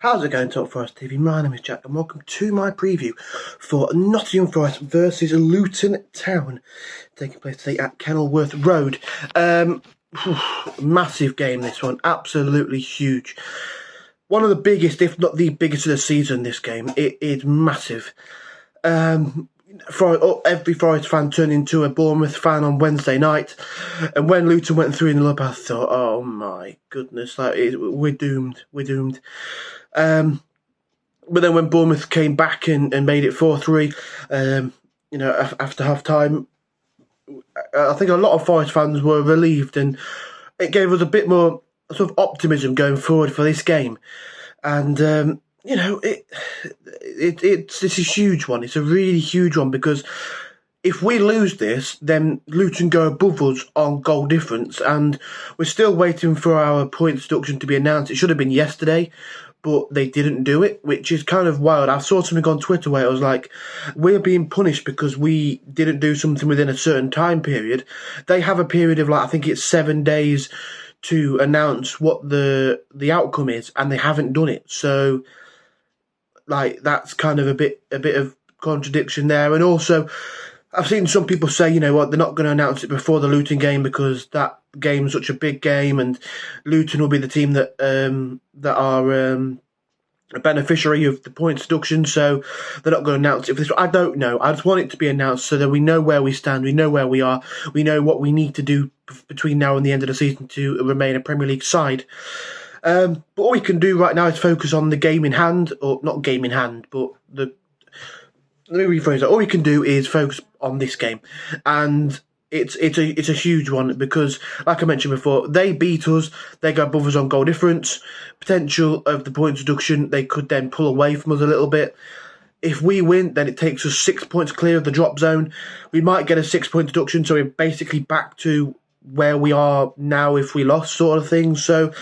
How's it going, Top Forest TV? My name is Jack and welcome to my preview for Nottingham Forest versus Luton Town, taking place today at Kenilworth Road. Massive game, this one, absolutely huge. One of the biggest, if not the biggest of the season, this game. It is massive. Every Forest fan turned into a Bournemouth fan on Wednesday night, and when Luton went 3-0 up, I thought, oh my goodness, we're doomed. But then when Bournemouth came back and made it 4-3, after half time, I think a lot of Forest fans were relieved, and it gave us a bit more sort of optimism going forward for this game. And it's a huge one. It's a really huge one because if we lose this, then Luton go above us on goal difference, and we're still waiting for our points deduction to be announced. It should have been yesterday, but they didn't do it, which is kind of wild. I saw something on Twitter where it was like, we're being punished because we didn't do something within a certain time period. They have a period of, I think it's 7 days to announce what the outcome is, and they haven't done it. So, that's kind of a bit of contradiction there. And also, I've seen some people say, they're not going to announce it before the Luton game because that game's such a big game, and Luton will be the team that are a beneficiary of the points deduction, so they're not going to announce it for this. I don't know. I just want it to be announced so that we know where we stand, we know where we are, we know what we need to do between now and the end of the season to remain a Premier League side. But all we can do right now is focus on the game in hand, or not game in hand, but let me rephrase that. All we can do is focus on this game, and it's a huge one because, like I mentioned before, they beat us. They go above us on goal difference. Potential of the points deduction, they could then pull away from us a little bit. If we win, then it takes us 6 points clear of the drop zone. We might get a 6-point deduction, so we're basically back to where we are now if we lost, sort of thing. So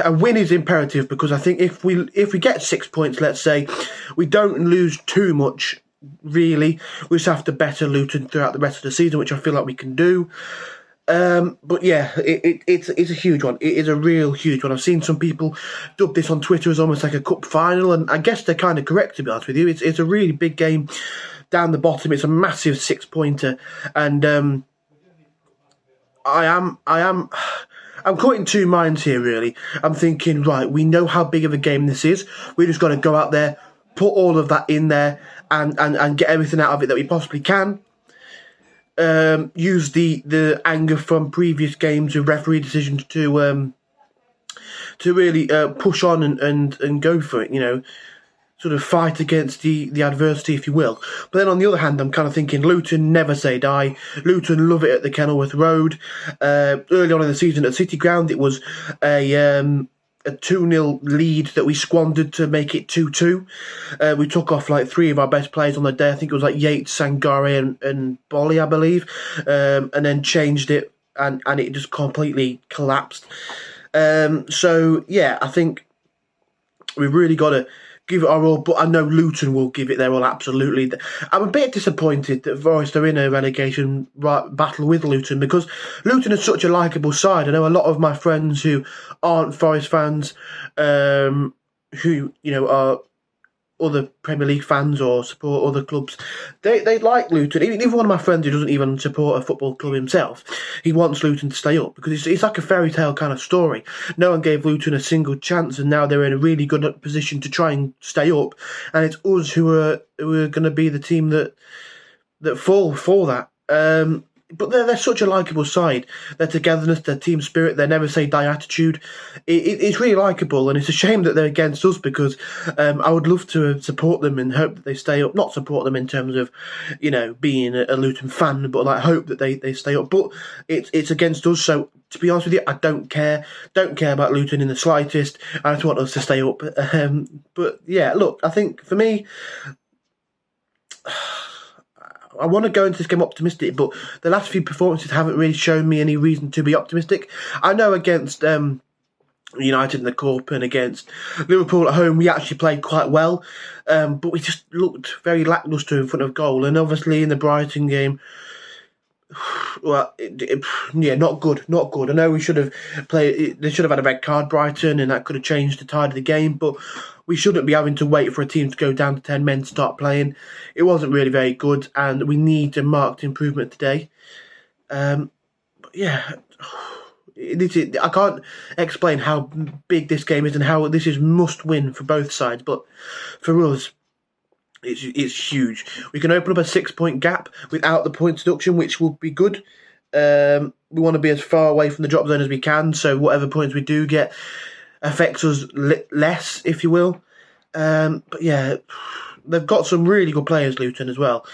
a win is imperative because I think if we get 6 points, let's say, we don't lose too much, really. We just have to better Luton throughout the rest of the season, which I feel like we can do. But yeah, it's a huge one. It is a real huge one. I've seen some people dub this on Twitter as almost like a cup final, and I guess they're kind of correct, to be honest with you. It's a really big game down the bottom. It's a massive 6-pointer, and I'm caught in two minds here, really. I'm thinking, right, we know how big of a game this is. We just got to go out there, put all of that in there, and get everything out of it that we possibly can. Use the anger from previous games and referee decisions to really push on and go for it, sort of fight against the adversity, if you will. But then on the other hand, I'm kind of thinking Luton never say die. Luton love it at the Kenilworth Road. Early on in the season at City Ground, it was a 2-0 lead that we squandered to make it 2-2. We took off 3 of our best players on the day. I think it was Yates, Sangare and Bolly, I believe. And then changed it and it just completely collapsed. So, yeah, I think we've really got to give it our all, but I know Luton will give it their all, absolutely. I'm a bit disappointed that Forest are in a relegation battle with Luton because Luton is such a likeable side. I know a lot of my friends who aren't Forest fans, who are other Premier League fans or support other clubs, they like Luton. Even one of my friends who doesn't even support a football club himself, he wants Luton to stay up because it's like a fairy tale kind of story. No one gave Luton a single chance, and now they're in a really good position to try and stay up. And it's us who are going to be the team that fall for that. But they're such a likeable side. Their togetherness, their team spirit, their never say die attitude. It's really likeable, and it's a shame that they're against us because I would love to support them and hope that they stay up. Not support them in terms of, being a Luton fan, but hope that they stay up. But it's against us, so to be honest with you, I don't care. Don't care about Luton in the slightest. I just want us to stay up. But yeah, look, I think for me, I want to go into this game optimistic, but the last few performances haven't really shown me any reason to be optimistic. I know against United in the Cup and against Liverpool at home, we actually played quite well, but we just looked very lacklustre in front of goal. And obviously in the Brighton game, Well, yeah, not good, not good. I know we should have played. They should have had a red card, Brighton, and that could have changed the tide of the game. But we shouldn't be having to wait for a team to go down to 10 men to start playing. It wasn't really very good, and we need a marked improvement today. But yeah, I can't explain how big this game is and how this is must win for both sides. But for us, it's huge. We can open up a 6 point gap without the point deduction, which will be good. We want to be as far away from the drop zone as we can, so whatever points we do get affects us less, if you will. But yeah, they've got some really good players, Luton, as well,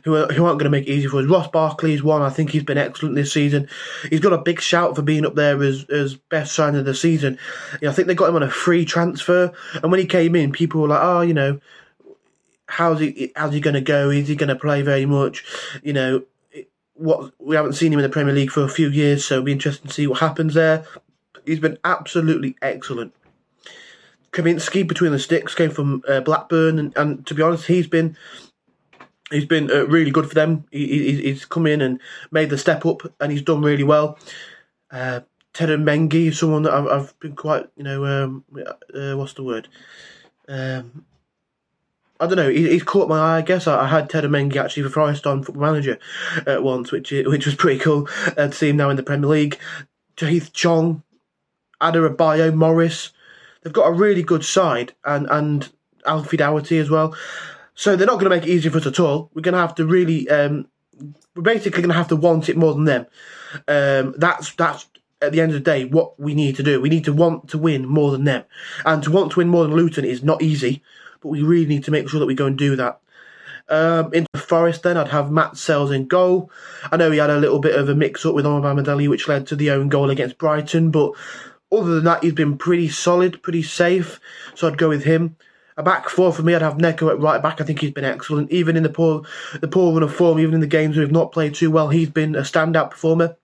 who aren't going to make it easy for us. Ross Barkley's one. I think he's been excellent this season. He's got a big shout for being up there as best signing of the season. I think they got him on a free transfer, and when he came in, people were like, oh, how's he going to go? Is he going to play very much? What we haven't seen him in the Premier League for a few years, so it'll be interesting to see what happens there. He's been absolutely excellent. Kaminsky between the sticks came from Blackburn, and to be honest, he's been really good for them. He's come in and made the step up, and he's done really well. Ted Mengi is someone that I've been quite, what's the word? I don't know. He's caught my eye. I guess I had Ted Mengi actually for Forest on Football Manager once, which was pretty cool to see him now in the Premier League. Tahith Chong, Adebayo, Morris. They've got a really good side, and Alfie Doherty as well. So they're not going to make it easy for us at all. We're going to have to really, we're basically going to have to want it more than them. That's at the end of the day what we need to do. We need to want to win more than them, and to want to win more than Luton is not easy. But we really need to make sure that we go and do that. Into Forest then, I'd have Matt Sells in goal. I know he had a little bit of a mix-up with Omar Mamadeli, which led to the own goal against Brighton, but other than that, he's been pretty solid, pretty safe, so I'd go with him. A back four for me, I'd have Neko at right back. I think he's been excellent. Even in the poor run of form, even in the games we've not played too well, he's been a standout performer.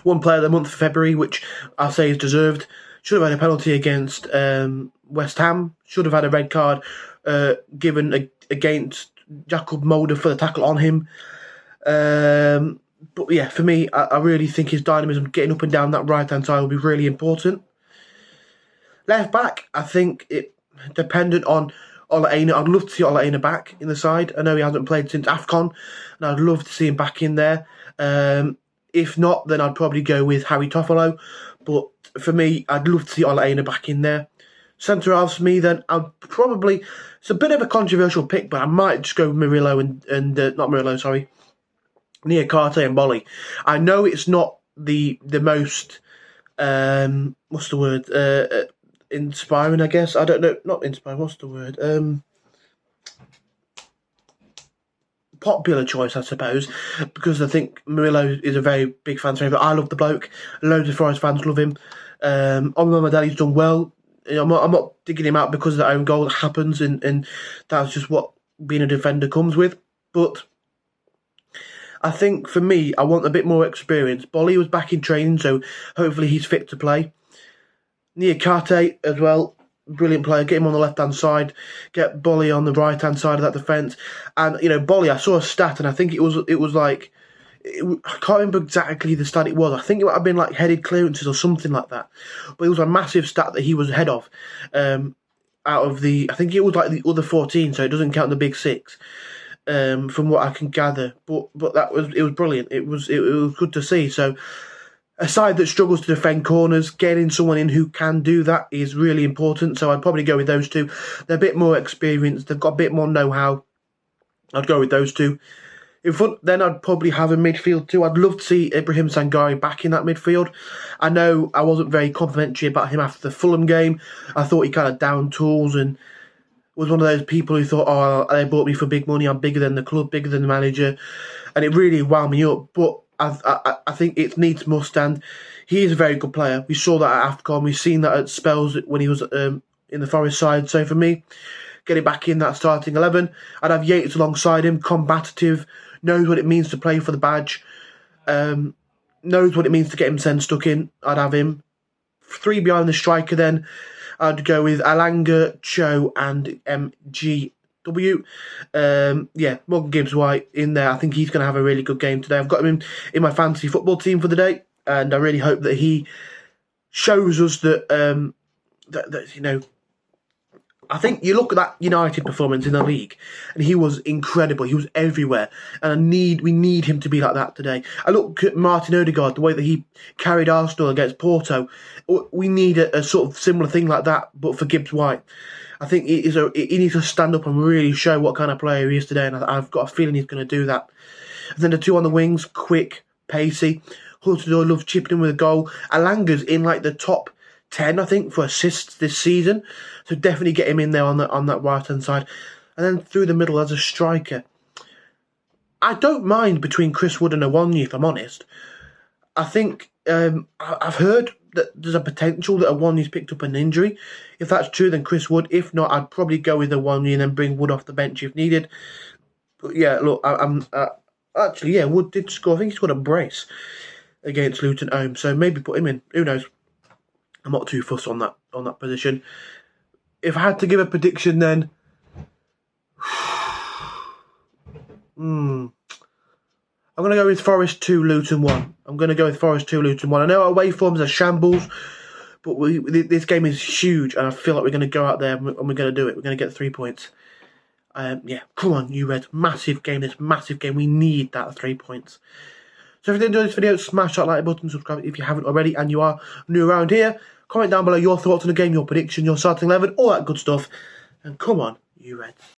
One player of the month for February, which I'll say is deserved. Should have had a penalty against West Ham. Should have had a red card given against Jacob Mulder for the tackle on him. But yeah, for me, I really think his dynamism, getting up and down that right-hand side, will be really important. Left back, I think it dependent on Ola Aina. I'd love to see Ola Aina back in the side. I know he hasn't played since AFCON, and I'd love to see him back in there. If not, then I'd probably go with Harry Toffolo. But for me, I'd love to see Ola Aina back in there. Centre halves for me, then I'd probably, it's a bit of a controversial pick, but I might just go with Murillo and not Murillo, sorry, Niakate and Bolly. I know it's not the most what's the word? Inspiring, I guess. I don't know, not inspiring. What's the word? Popular choice, I suppose, because I think Murillo is a very big fan's favourite. I love the bloke. Loads of Forest fans love him. Omar Madeli's done well. I'm not digging him out because of the own goal that happens, and that's just what being a defender comes with. But I think for me, I want a bit more experience. Bolly was back in training, so hopefully he's fit to play. Niakate as well, brilliant player. Get him on the left-hand side, get Bolly on the right-hand side of that defence. And, Bolly, I saw a stat, and I think it was like, I can't remember exactly the stat it was. I think it might have been like headed clearances or something like that. But it was a massive stat that he was ahead of. Out of the, I think it was like the other 14, so it doesn't count the big 6. From what I can gather, but it was brilliant. It was good to see. So a side that struggles to defend corners, getting someone in who can do that is really important. So I'd probably go with those two. They're a bit more experienced. They've got a bit more know-how. I'd go with those two. In front, then I'd probably have a midfield too. I'd love to see Ibrahim Sangare back in that midfield. I know I wasn't very complimentary about him after the Fulham game. I thought he kind of down tools and was one of those people who thought, oh, they bought me for big money, I'm bigger than the club, bigger than the manager. And it really wound me up. But I think it needs must, and he is a very good player. We saw that at AFCON. We've seen that at spells when he was in the Forest side. So for me, getting back in that starting 11, I'd have Yates alongside him, combative, knows what it means to play for the badge, knows what it means to get him stuck in. I'd have him. 3 behind the striker then. I'd go with Alanga, Cho and MG W. Yeah, Morgan Gibbs-White in there. I think he's going to have a really good game today. I've got him in my fantasy football team for the day, and I really hope that he shows us that, that you know, I think you look at that United performance in the league, and he was incredible. He was everywhere, and we need him to be like that today. I look at Martin Odegaard, the way that he carried Arsenal against Porto. We need a sort of similar thing like that, but for Gibbs-White. I think he needs to stand up and really show what kind of player he is today, and I've got a feeling he's going to do that. And then the two on the wings, quick, pacey. Hudson-Odoi loves chipping in with a goal. Alanga's in like the top 10, I think, for assists this season. So definitely get him in there on that right-hand side. And then through the middle as a striker. I don't mind between Chris Wood and Awoniyi, if I'm honest. I think I've heard that there's a potential that Awoniyi's picked up an injury. If that's true, then Chris Wood. If not, I'd probably go with Awoniyi and then bring Wood off the bench if needed. But yeah, look, actually, yeah, Wood did score. I think he scored a brace against Luton home. So maybe put him in. Who knows? I'm not too fussed on that position. If I had to give a prediction, then I'm going to go with Forest 2, Luton 1. I'm going to go with Forest 2, Luton 1. I know our away forms are shambles, but this game is huge, and I feel like we're going to go out there and we're going to do it. We're going to get 3 points. Yeah, come on, you Reds. Massive game, this massive game. We need that 3 points. So if you enjoyed this video, smash that like button, subscribe if you haven't already, and you are new around here. Comment down below your thoughts on the game, your prediction, your starting 11, all that good stuff. And come on, you Reds.